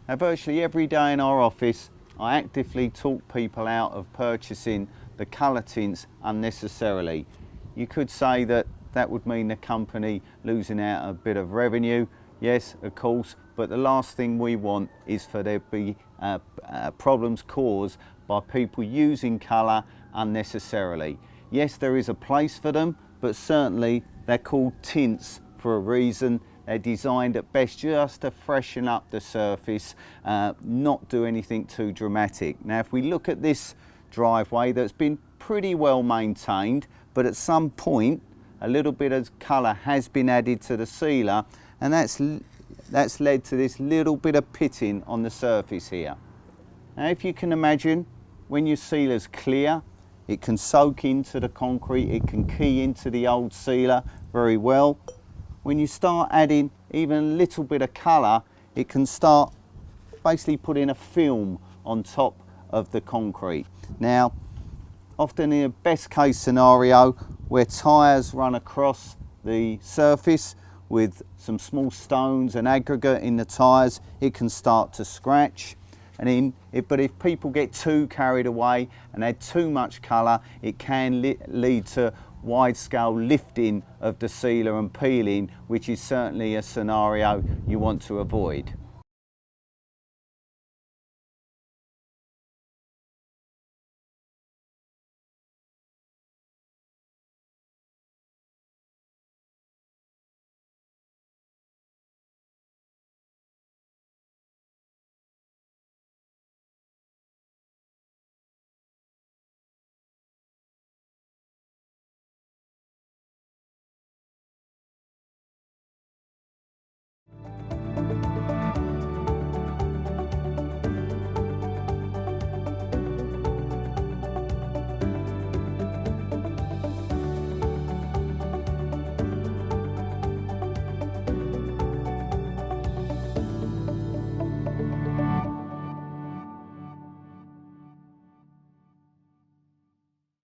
Now, virtually every day in our office, I actively talk people out of purchasing the colour tints unnecessarily. You could say that that would mean the company losing out a bit of revenue. Yes, of course, but the last thing we want is for there to be problems caused by people using colour unnecessarily. Yes, there is a place for them, but certainly they're called tints for a reason. They're designed at best just to freshen up the surface, not do anything too dramatic. Now, if we look at this driveway that's been pretty well maintained, but at some point a little bit of colour has been added to the sealer, and that's led to this little bit of pitting on the surface here. Now, if you can imagine, when your sealer's clear, it can soak into the concrete, it can key into the old sealer very well. When you start adding even a little bit of colour, it can start basically putting a film on top of the concrete. Now, often in a best case scenario, where tyres run across the surface with some small stones and aggregate in the tyres, it can start to scratch. But if people get too carried away and add too much colour, it can lead to wide-scale lifting of the sealer and peeling, which is certainly a scenario you want to avoid.